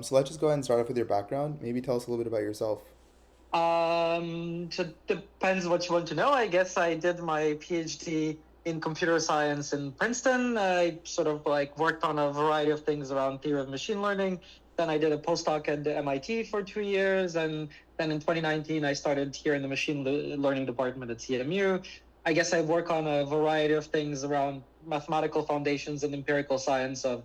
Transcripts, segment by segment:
So let's just go ahead and start off with your background. Maybe tell us a little bit about yourself. So depends what you want to know. I guess I did my PhD in computer science in Princeton. I sort of like worked on a variety of things around theory of machine learning. Then I did a postdoc at the MIT for 2 years, and then in 2019 I started here in the learning department at CMU. I guess I work on a variety of things around mathematical foundations and empirical science of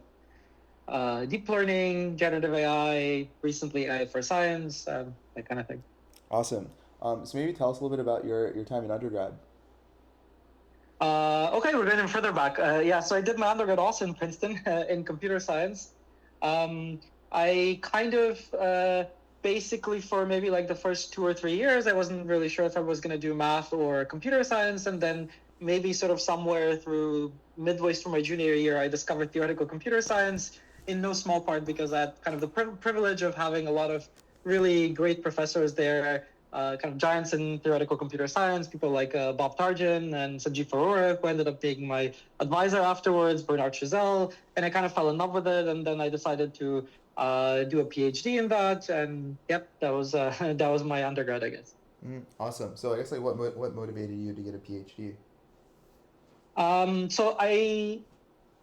deep learning, generative AI, recently AI for science, that kind of thing. Awesome. So maybe tell us a little bit about your time in undergrad. Okay, we're going further back. Yeah, so I did my undergrad also in Princeton in computer science. I kind of basically for maybe like the first 2 or 3 years, I wasn't really sure if I was going to do math or computer science. And then maybe sort of somewhere through midway through my junior year, I discovered theoretical computer science in no small part because I had kind of the privilege of having a lot of really great professors there, kind of giants in theoretical computer science, people like Bob Tarjan and Sanjeev Arora, who ended up being my advisor afterwards, Bernard Chazelle, and I kind of fell in love with it. And then I decided to do a PhD in that. And yep, that was that was my undergrad, I guess. Awesome. So I guess like what motivated you to get a PhD? So I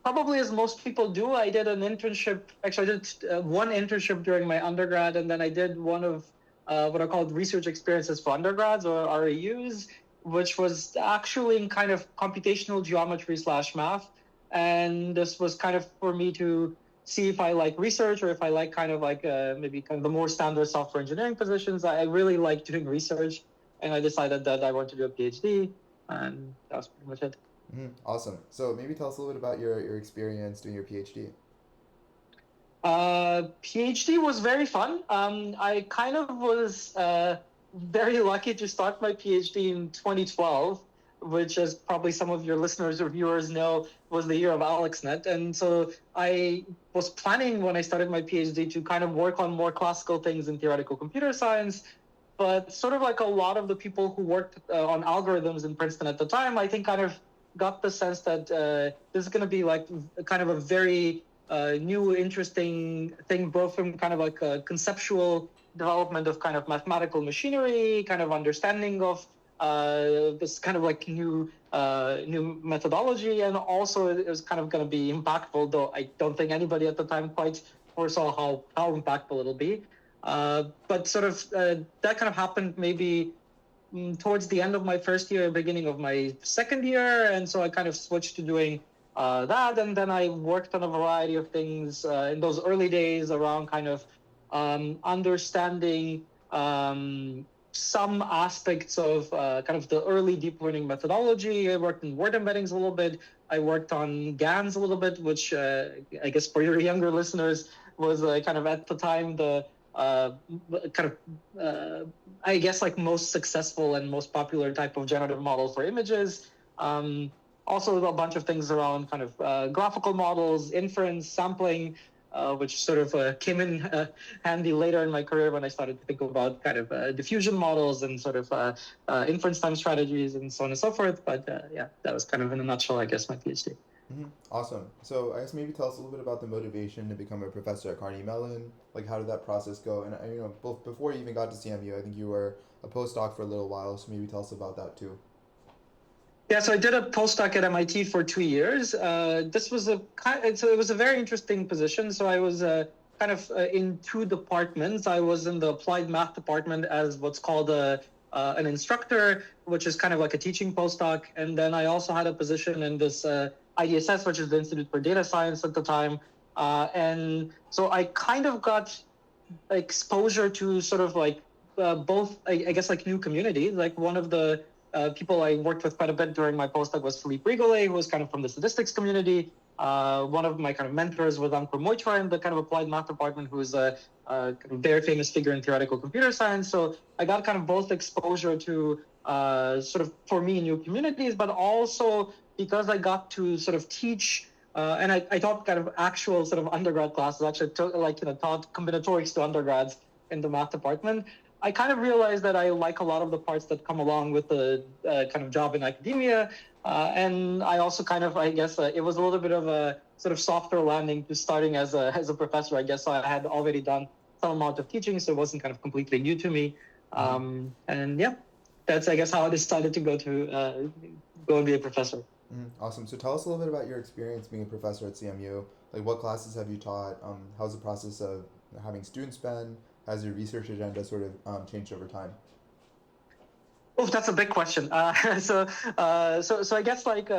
probably, as most people do, I did an internship. Actually, I did one internship during my undergrad, and then I did one of what are called research experiences for undergrads, or RAUs, which was actually in kind of computational geometry slash math. And this was kind of for me to see if I like research or if I like kind of like maybe kind of the more standard software engineering positions. I really like doing research, and I decided that I want to do a PhD, and that was pretty much it. Awesome. So maybe tell us a little bit about your experience doing your PhD. PhD was very fun. I kind of was very lucky to start my PhD in 2012, which, as probably some of your listeners or viewers know, was the year of AlexNet. And so I was planning when I started my PhD to kind of work on more classical things in theoretical computer science. But sort of like a lot of the people who worked on algorithms in Princeton at the time, I think kind of got the sense that this is going to be like kind of a very new, interesting thing, both from kind of like a conceptual development of kind of mathematical machinery, kind of understanding of this kind of like new methodology, and also it was kind of going to be impactful. Though I don't think anybody at the time quite foresaw how impactful it'll be. But sort of that kind of happened maybe towards the end of my first year, beginning of my second year, and so I kind of switched to doing that, and then I worked on a variety of things in those early days around kind of understanding some aspects of kind of the early deep learning methodology. I worked in word embeddings a little bit. I worked on GANs a little bit, which I guess for your younger listeners was kind of at the time the kind of I guess like most successful and most popular type of generative model for images. Also a bunch of things around kind of graphical models, inference, sampling, which sort of came in handy later in my career when I started to think about kind of diffusion models and sort of inference time strategies and so on and so forth. But yeah, that was kind of in a nutshell, I guess, my PhD. Awesome. So I guess maybe tell us a little bit about the motivation to become a professor at Carnegie Mellon. Like how did that process go? And both before you even got to CMU, I think you were a postdoc for a little while. So maybe tell us about that too. Yeah, so I did a postdoc at MIT for 2 years. This was so it was a very interesting position. So I was kind of in two departments. I was in the applied math department as what's called an instructor, which is kind of like a teaching postdoc. And then I also had a position in this IDSS, which is the Institute for Data Science at the time. And so I kind of got exposure to sort of like both, I guess, like new communities. Like one of the people I worked with quite a bit during my postdoc was Philippe Rigolet, who was kind of from the statistics community. One of my kind of mentors was Ankur Moitra in the kind of applied math department, who's a kind of very famous figure in theoretical computer science. So I got kind of both exposure to sort of, for me, new communities, but also because I got to sort of teach and I taught kind of actual sort of undergrad classes, actually taught combinatorics to undergrads in the math department. I kind of realized that I like a lot of the parts that come along with the kind of job in academia. And I also kind of, I guess, it was a little bit of a sort of softer landing to starting as a professor, I guess. So I had already done some amount of teaching, so it wasn't kind of completely new to me. And yeah, that's, I guess, how I decided to go and be a professor. Awesome. So tell us a little bit about your experience being a professor at CMU. Like, what classes have you taught? How's the process of having students been? Has your research agenda sort of changed over time? Oh, that's a big question. So I guess like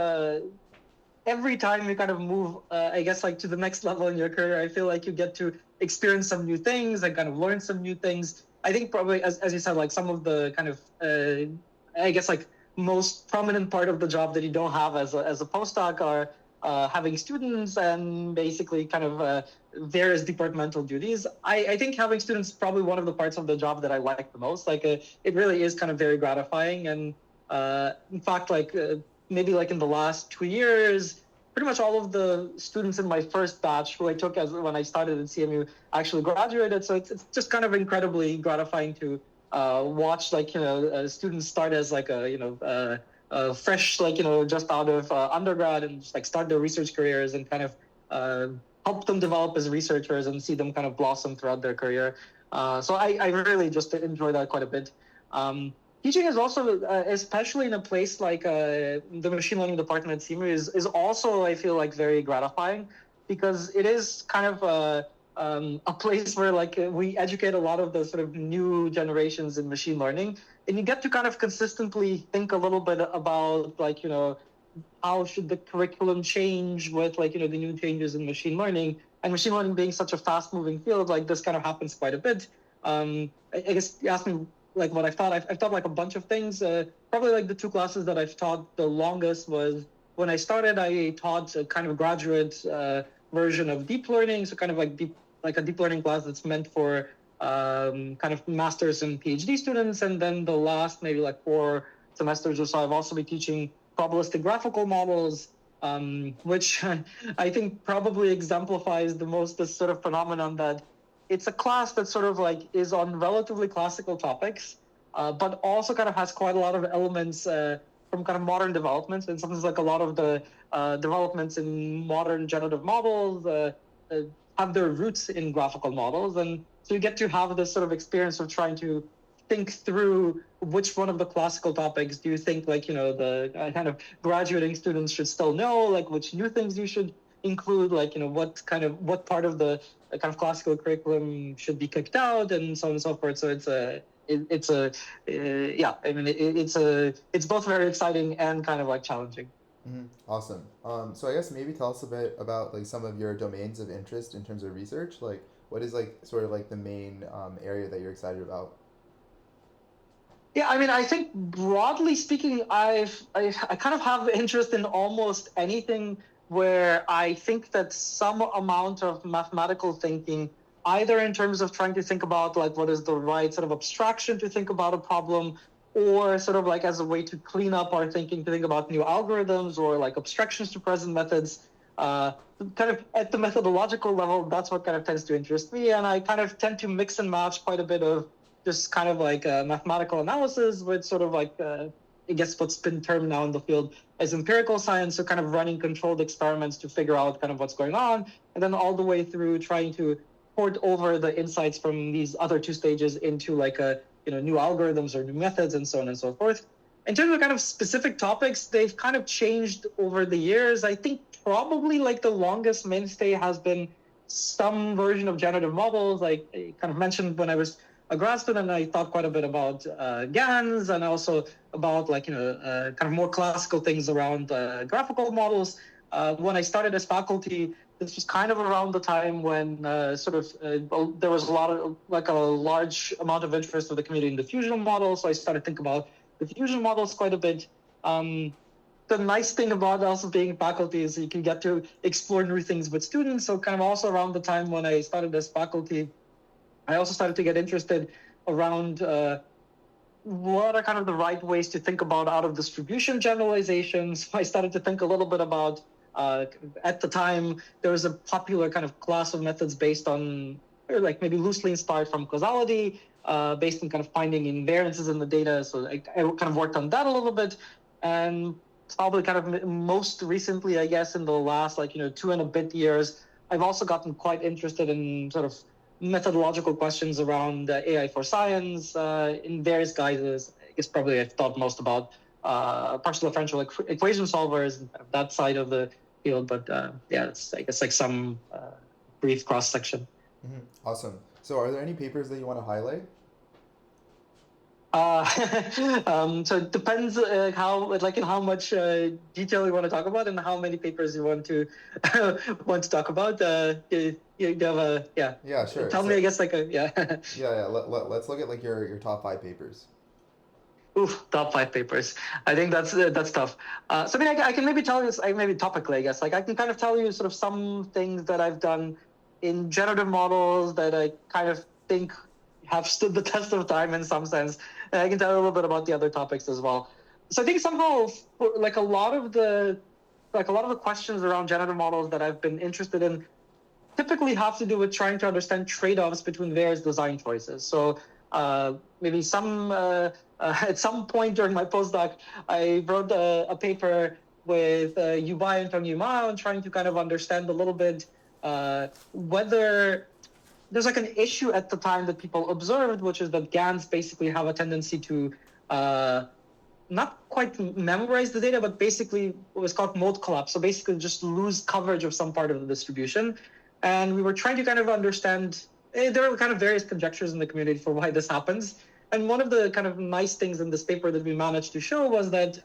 every time you kind of move, I guess like to the next level in your career, I feel like you get to experience some new things and kind of learn some new things. I think probably, as you said, like some of the kind of, I guess like most prominent part of the job that you don't have as a postdoc are having students and basically kind of various departmental duties. I think having students is probably one of the parts of the job that I like the most. Like it really is kind of very gratifying. And in fact, like maybe like in the last 2 years, pretty much all of the students in my first batch who I took as when I started at CMU actually graduated. So it's just kind of incredibly gratifying to watch like students start as like fresh like just out of undergrad and just like start their research careers and kind of help them develop as researchers and see them kind of blossom throughout their career. So I really just enjoy that quite a bit. Teaching is also, especially in a place like the machine learning department at CMU, is also, I feel like, very gratifying because it is kind of a place where like we educate a lot of the sort of new generations in machine learning, and you get to kind of consistently think a little bit about like how should the curriculum change with like the new changes in machine learning, and machine learning being such a fast moving field, like this kind of happens quite a bit. I guess you asked me like what I've taught. I've taught like a bunch of things. Probably like the two classes that I've taught the longest was when I started. I taught a kind of graduate version of deep learning, so kind of like a deep learning class that's meant for kind of masters and PhD students. And then the last maybe like 4 semesters or so, I've also been teaching probabilistic graphical models, which I think probably exemplifies the most this sort of phenomenon that it's a class that sort of like is on relatively classical topics, but also kind of has quite a lot of elements from kind of modern developments, and sometimes like a lot of the developments in modern generative models have their roots in graphical models. And so you get to have this sort of experience of trying to think through which one of the classical topics do you think like the kind of graduating students should still know, like which new things you should include, like what part of the kind of classical curriculum should be kicked out, and so on and so forth. So it's both very exciting and kind of like challenging. Awesome. So I guess maybe tell us a bit about like some of your domains of interest in terms of research. Like, what is like sort of like the main area that you're excited about? Yeah, I mean, I think broadly speaking, I kind of have interest in almost anything where I think that some amount of mathematical thinking, either in terms of trying to think about like what is the right sort of abstraction to think about a problem, or sort of like as a way to clean up our thinking to think about new algorithms or like abstractions to present methods. Kind of at the methodological level, that's what kind of tends to interest me, and I kind of tend to mix and match quite a bit of just kind of like mathematical analysis with sort of like I guess what's been termed now in the field as empirical science, so kind of running controlled experiments to figure out kind of what's going on, and then all the way through trying to port over the insights from these other two stages into like new algorithms or new methods and so on and so forth. In terms of kind of specific topics, they've kind of changed over the years. I think probably like the longest mainstay has been some version of generative models. Like I kind of mentioned when I was a grad student, I thought quite a bit about GANs and also about like kind of more classical things around graphical models. When I started as faculty, this was kind of around the time when there was a large amount of interest of the community in diffusion models. So I started thinking about diffusion models quite a bit. The nice thing about also being faculty is you can get to explore new things with students. So kind of also around the time when I started as faculty, I also started to get interested around what are kind of the right ways to think about out of distribution generalizations. I started to think a little bit about, at the time, there was a popular kind of class of methods based on, or like maybe loosely inspired from causality, based on kind of finding invariances in the data. So I kind of worked on that a little bit. And probably kind of most recently, I guess, in the last 2 and a bit years, I've also gotten quite interested in sort of methodological questions around AI for science in various guises. I guess probably I've thought most about partial differential equation solvers and kind of that side of the field. But yeah, it's I guess like some brief cross section. Awesome. So, are there any papers that you want to highlight? So it depends in how much detail you want to talk about and how many papers you want to want to talk about. You have a yeah. Yeah, sure. Tell me, I guess yeah. Yeah. Let's look at like your top 5 papers. Oof, top 5 papers. I think that's tough. So I mean, I can maybe tell you, maybe topically, I guess. Like I can kind of tell you sort of some things that I've done in generative models that I kind of think have stood the test of time in some sense. And I can tell you a little bit about the other topics as well. So I think somehow, like a lot of the questions around generative models that I've been interested in typically have to do with trying to understand trade-offs between various design choices. So maybe at some point during my postdoc, I wrote a paper with Yubai and Tong Mao and trying to kind of understand a little bit whether there's like an issue at the time that people observed, which is that GANs basically have a tendency to not quite memorize the data, but basically what was called mode collapse. So basically just lose coverage of some part of the distribution. And we were trying to kind of understand, there are kind of various conjectures in the community for why this happens. And one of the kind of nice things in this paper that we managed to show was that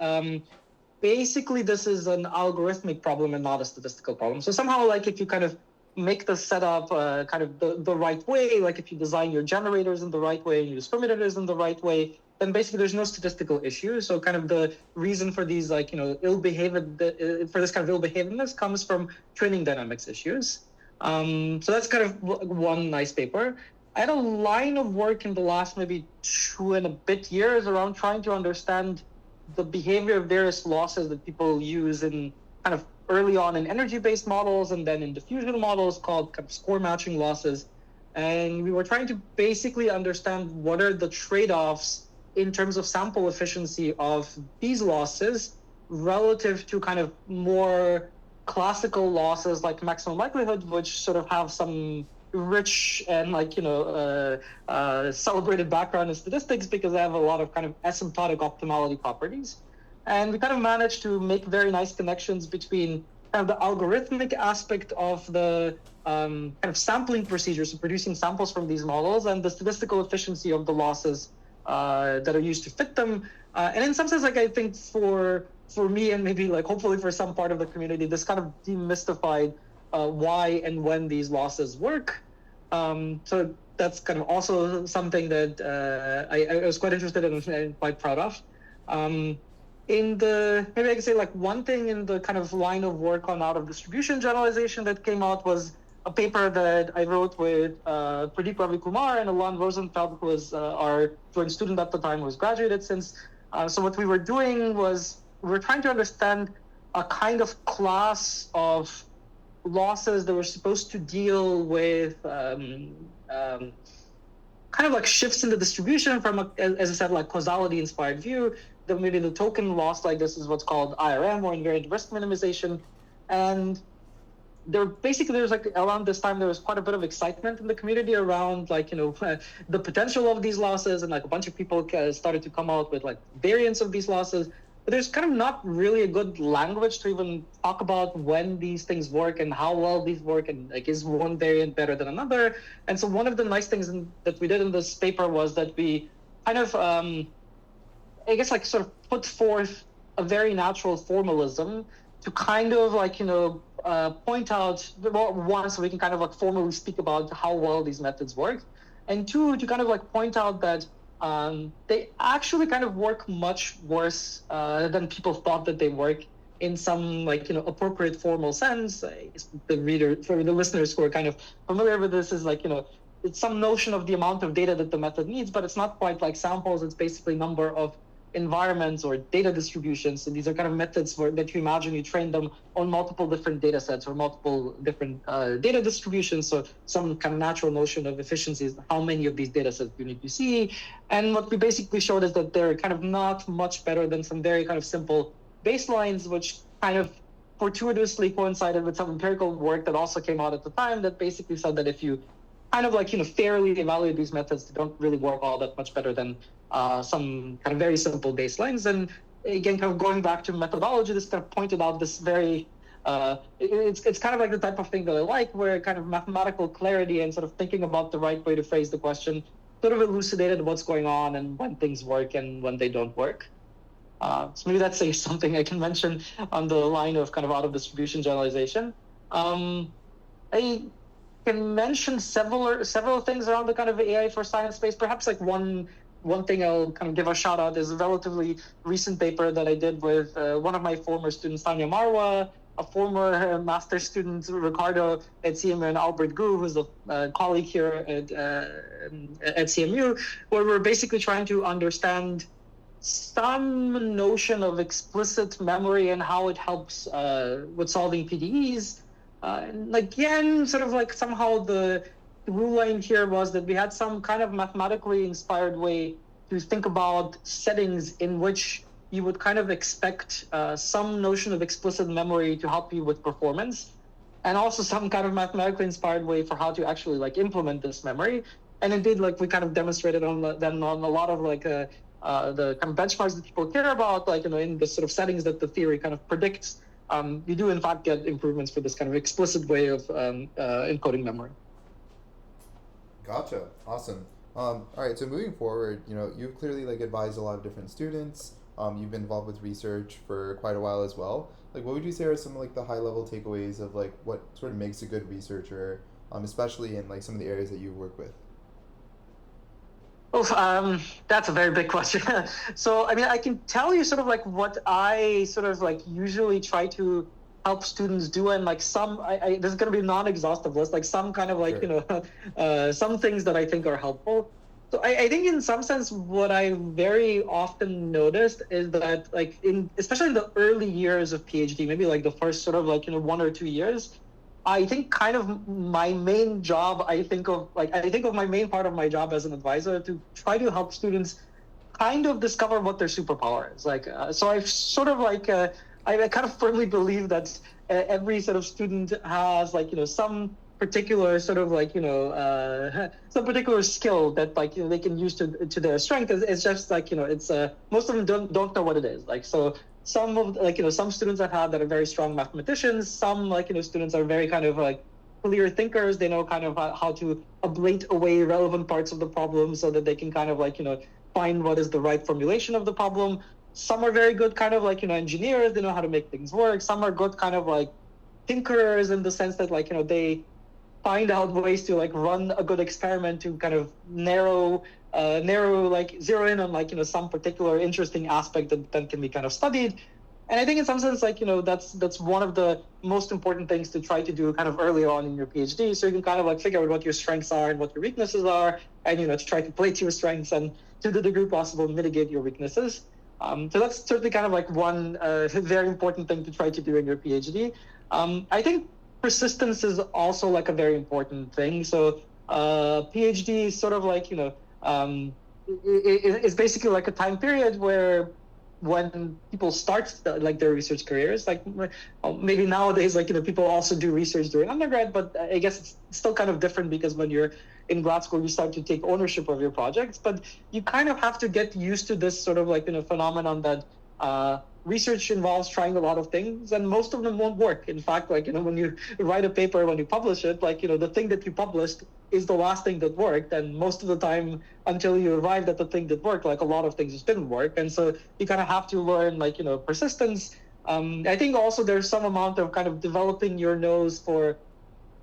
basically this is an algorithmic problem and not a statistical problem. So somehow like if you kind of make the setup kind of the right way, like if you design your generators in the right way and use permutators in the right way, then basically there's no statistical issue. So kind of the reason for these for this kind of ill-behavedness comes from training dynamics issues. So that's kind of one nice paper. I had a line of work in the last maybe 2 and a bit years around trying to understand the behavior of various losses that people use in kind of early on in energy-based models and then in diffusion models called kind of score matching losses. And we were trying to basically understand what are the trade-offs in terms of sample efficiency of these losses relative to kind of more classical losses like maximum likelihood, which sort of have some rich and celebrated background in statistics because they have a lot of kind of asymptotic optimality properties. And we kind of managed to make very nice connections between kind of the algorithmic aspect of the kind of sampling procedures, so producing samples from these models, and the statistical efficiency of the losses that are used to fit them. And in some sense, like I think for me and maybe like hopefully for some part of the community, this kind of demystified why and when these losses work. So that's kind of also something that I was quite interested in and quite proud of. Maybe I can say like one thing in the kind of line of work on out of distribution generalization that came out was a paper that I wrote with Pradeep Ravikumar and Alon Rosenfeld, who was our joint student at the time, who was graduated since. So what we were doing was we were trying to understand a kind of class of losses that were supposed to deal with kind of like shifts in the distribution from, as I said, like causality inspired view. Then maybe the token loss like this is what's called IRM or invariant risk minimization. And there's like around this time, there was quite a bit of excitement in the community around the potential of these losses. And like a bunch of people started to come out with like variants of these losses. But there's kind of not really a good language to even talk about when these things work and how well these work and like is one variant better than another. And so one of the nice things that we did in this paper was that we kind of, I guess like sort of put forth a very natural formalism to kind of point out, well, one, so we can kind of like formally speak about how well these methods work. And two, to kind of like point out that they actually kind of work much worse than people thought that they work in some appropriate formal sense. For the listeners who are kind of familiar with this is it's some notion of the amount of data that the method needs, but it's not quite like samples. It's basically number of environments or data distributions. So these are kind of methods that you imagine you train them on multiple different data sets or multiple different data distributions. So some kind of natural notion of efficiency is how many of these data sets you need to see. And what we basically showed is that they're kind of not much better than some very kind of simple baselines, which kind of fortuitously coincided with some empirical work that also came out at the time that basically said that if you kind of fairly evaluate these methods, they don't really work all that much better than some kind of very simple baselines. And again, kind of going back to methodology, this kind of pointed out this very it's kind of like the type of thing that I like, where kind of mathematical clarity and sort of thinking about the right way to phrase the question sort of elucidated what's going on and when things work and when they don't work. So maybe that's something I can mention on the line of kind of out of distribution generalization. I can mention several things around the kind of AI for science space. Perhaps like one thing I'll kind of give a shout out is a relatively recent paper that I did with one of my former students, Tanya Marwa, a former master's student, Ricardo at CMU, and Albert Gu, who's a colleague here at CMU, where we're basically trying to understand some notion of explicit memory and how it helps with solving PDEs. And again, sort of like somehow the rule line here was that we had some kind of mathematically inspired way to think about settings in which you would kind of expect some notion of explicit memory to help you with performance, and also some kind of mathematically inspired way for how to actually implement this memory. And indeed, we kind of demonstrated on a lot of the kind of benchmarks that people care about, in the sort of settings that the theory kind of predicts. You do in fact get improvements for this kind of explicit way of encoding memory. Gotcha. Awesome. All right. So moving forward, you've clearly advised a lot of different students. You've been involved with research for quite a while as well. What would you say are some the high level takeaways of what sort of makes a good researcher, especially in some of the areas that you work with? Oh, that's a very big question. So, I mean, I can tell you sort of what I sort of usually try to help students do, and some this is going to be a non-exhaustive list, some kind of Sure. some things that I think are helpful. So I think in some sense what I very often noticed is that especially in the early years of PhD, maybe the first sort of 1 or 2 years, I think kind of my main job, I think of my main part of my job as an advisor to try to help students kind of discover what their superpower is. So I've sort of I kind of firmly believe that every sort of student has some particular sort of some particular skill that they can use to their strength. It's just it's most of them don't know what it is. So some of some students I've had that are very strong mathematicians. Some students are very kind of clear thinkers. They know kind of how to ablate away relevant parts of the problem so that they can kind of find what is the right formulation of the problem. Some are very good kind of engineers. They know how to make things work. Some are good kind of thinkers in the sense that they find out ways to run a good experiment to kind of narrow zero in on some particular interesting aspect that can be kind of studied. And I think in some sense that's one of the most important things to try to do kind of early on in your PhD, so you can kind of figure out what your strengths are and what your weaknesses are, and to try to play to your strengths and to the degree possible mitigate your weaknesses. So that's certainly kind of one very important thing to try to do in your PhD. I think persistence is also a very important thing. So PhD is sort of it's basically a time period where when people start their research careers, maybe nowadays people also do research during undergrad, but I guess it's still kind of different because when you're in grad school you start to take ownership of your projects, but you kind of have to get used to this sort of phenomenon that research involves trying a lot of things, and most of them won't work. In fact, when you write a paper, when you publish it, the thing that you published is the last thing that worked, and most of the time, until you arrived at the thing that worked, a lot of things just didn't work. And so you kind of have to learn persistence. I think also there's some amount of kind of developing your nose for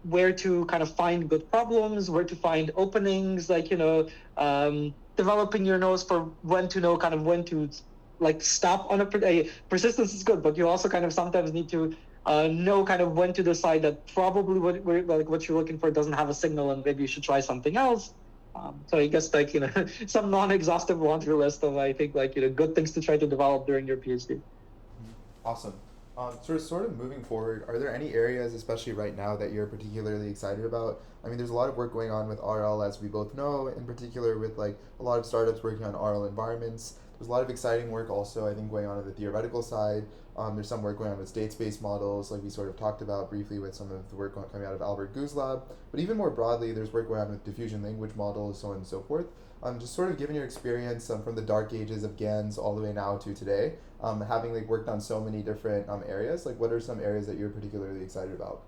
where to kind of find good problems, where to find openings, developing your nose for when to know kind of when to stop on a persistence is good, but you also kind of sometimes need to know kind of when to decide that probably what you're looking for doesn't have a signal and maybe you should try something else. So I guess some non-exhaustive laundry list of I think good things to try to develop during your PhD. Awesome. Sort of moving forward, are there any areas, especially right now, that you're particularly excited about? I mean, there's a lot of work going on with RL, as we both know, in particular with like a lot of startups working on RL environments. There's a lot of exciting work also, I think, going on the theoretical side. There's some work going on with state-space models, like we sort of talked about briefly with some of the work coming out of Albert Gu's lab. But even more broadly, there's work going on with diffusion language models, so on and so forth. Just sort of given your experience from the dark ages of GANs all the way now to today, having like worked on so many different areas, like what are some areas that you're particularly excited about?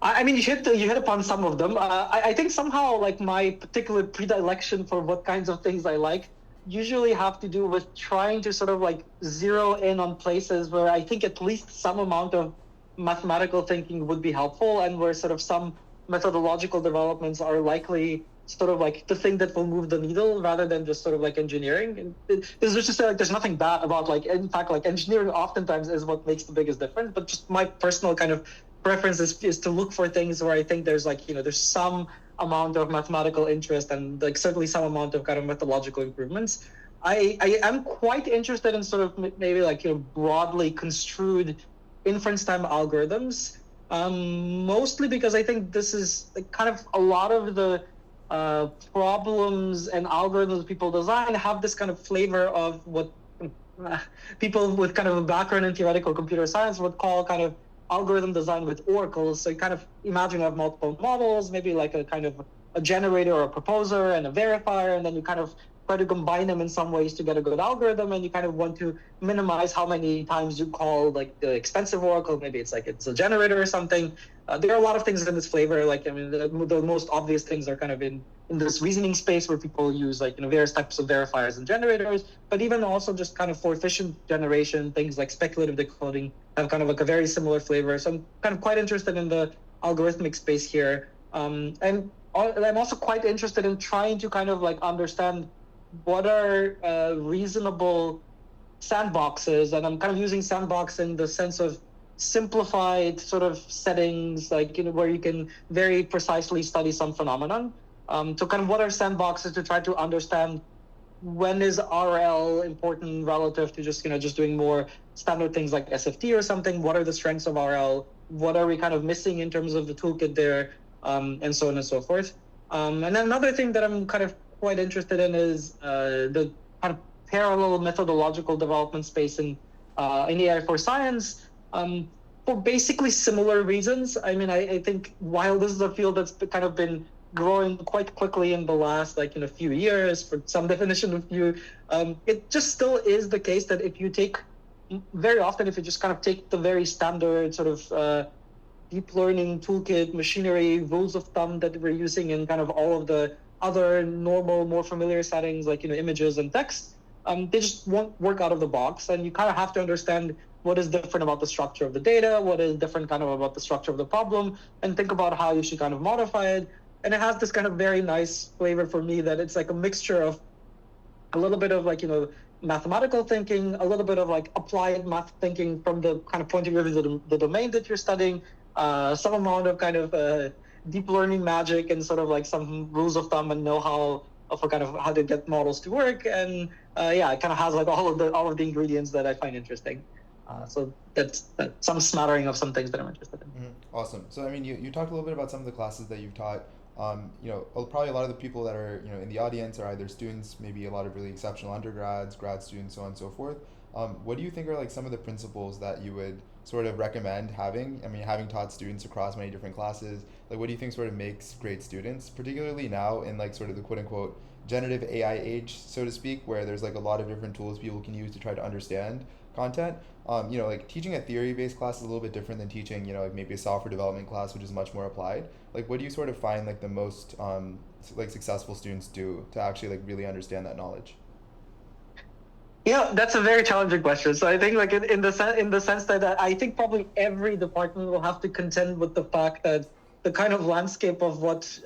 I mean, you hit upon some of them. I think somehow like my particular predilection for what kinds of things I like usually have to do with trying to sort of like zero in on places where I think at least some amount of mathematical thinking would be helpful, and where sort of some methodological developments are likely sort of like the thing that will move the needle rather than just sort of like engineering. And this is just like there's nothing bad about like, in fact, like engineering oftentimes is what makes the biggest difference. But just my personal kind of preference is to look for things where I think there's like, there's some amount of mathematical interest and like certainly some amount of kind of methodological improvements. I am quite interested in sort of maybe like, broadly construed inference time algorithms, mostly because I think this is like kind of a lot of the problems and algorithms people design have this kind of flavor of what people with kind of a background in theoretical computer science would call kind of algorithm design with oracles. So you kind of imagine you have multiple models, maybe like a kind of a generator or a proposer and a verifier, and then you kind of try to combine them in some ways to get a good algorithm, and you kind of want to minimize how many times you call like the expensive oracle. Maybe it's like it's a generator or something. There are a lot of things in this flavor. Like, I mean, the most obvious things are kind of in this reasoning space where people use like, various types of verifiers and generators, but even also just kind of for efficient generation, things like speculative decoding have kind of like a very similar flavor. So I'm kind of quite interested in the algorithmic space here. And I'm also quite interested in trying to kind of like understand what are reasonable sandboxes. And I'm kind of using sandbox in the sense of simplified sort of settings, like, where you can very precisely study some phenomenon. So kind of what are sandboxes to try to understand when is RL important relative to just, just doing more standard things like SFT or something? What are the strengths of RL? What are we kind of missing in terms of the toolkit there? And so on and so forth. And then another thing that I'm kind of quite interested in is the kind of parallel methodological development space in AI for science, for basically similar reasons. I mean, I think while this is a field that's kind of been growing quite quickly in the last few years, for some definition of few, it just still is the case that if you just kind of take the very standard sort of deep learning toolkit, machinery, rules of thumb that we're using in kind of all of the other normal, more familiar settings like images and text, they just won't work out of the box. And you kind of have to understand what is different about the structure of the data, what is different kind of about the structure of the problem, and think about how you should kind of modify it. And it has this kind of very nice flavor for me that it's like a mixture of a little bit of like, mathematical thinking, a little bit of like applied math thinking from the kind of point of view of the domain that you're studying, some amount of kind of deep learning magic and sort of like some rules of thumb and know-how for kind of how to get models to work. And it kind of has like all of the ingredients that I find interesting. So that's some smattering of some things that I'm interested in. Mm-hmm. Awesome. So I mean, you talked a little bit about some of the classes that you've taught. Probably a lot of the people that are in the audience are either students, maybe a lot of really exceptional undergrads, grad students, so on and so forth. What do you think are like some of the principles that you would sort of recommend having? I mean, having taught students across many different classes, like what do you think sort of makes great students, particularly now in like sort of the quote unquote generative AI age, so to speak, where there's like a lot of different tools people can use to try to understand content. Like teaching a theory-based class is a little bit different than teaching, like maybe a software development class, which is much more applied. Like, what do you sort of find like the most like successful students do to actually like really understand that knowledge? Yeah, that's a very challenging question. So I think like in the sense that I think probably every department will have to contend with the fact that the kind of landscape of what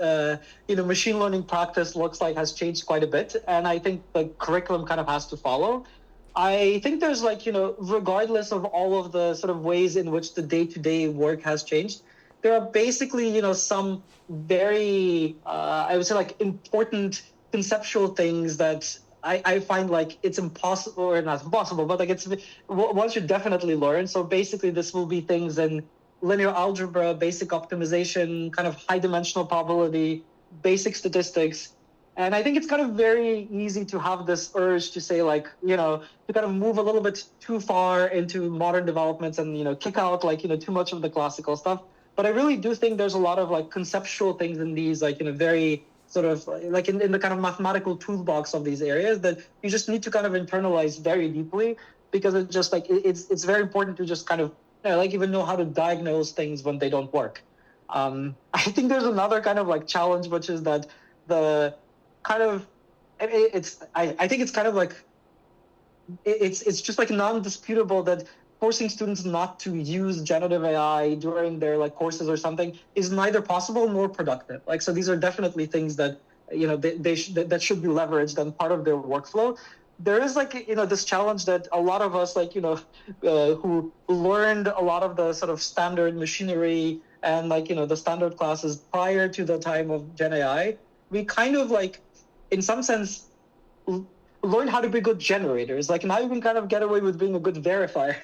machine learning practice looks like has changed quite a bit, and I think the curriculum kind of has to follow. I think there's like, regardless of all of the sort of ways in which the day-to-day work has changed, there are basically, some very, I would say like important conceptual things that I find like it's impossible, or not impossible, but like one should definitely learn. So basically this will be things in linear algebra, basic optimization, kind of high dimensional probability, basic statistics. And I think it's kind of very easy to have this urge to say, like, to kind of move a little bit too far into modern developments and, kick out, like, too much of the classical stuff. But I really do think there's a lot of, like, conceptual things in these, like, very sort of like in the kind of mathematical toolbox of these areas that you just need to kind of internalize very deeply, because it's just like, it's very important to just kind of, like, even know how to diagnose things when they don't work. I think there's another kind of like challenge, which is that the kind of I think it's kind of like it's just like non-disputable that forcing students not to use generative AI during their like courses or something is neither possible nor productive. Like, so these are definitely things that that should be leveraged and part of their workflow. There is like this challenge that a lot of us like who learned a lot of the sort of standard machinery and like the standard classes prior to the time of Gen AI, we kind of like in some sense learn how to be good generators. Like now you can kind of get away with being a good verifier,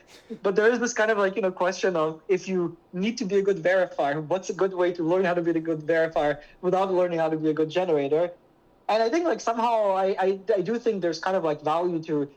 but there is this kind of like question of if you need to be a good verifier, what's a good way to learn how to be a good verifier without learning how to be a good generator? And I think like somehow I do think there's kind of like value to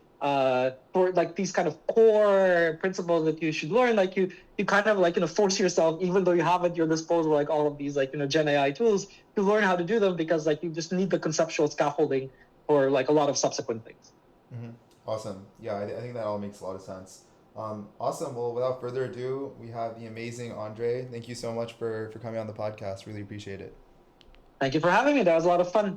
for like these kind of core principles that you should learn. Like you kind of like force yourself, even though you have at your disposal like all of these like Gen AI tools, to learn how to do them, because like you just need the conceptual scaffolding for like a lot of subsequent things. Mm-hmm. Awesome. Yeah, I think that all makes a lot of sense. Awesome. Well, without further ado, we have the amazing Andre. Thank you so much for coming on the podcast. Really appreciate it. Thank you for having me. That was a lot of fun.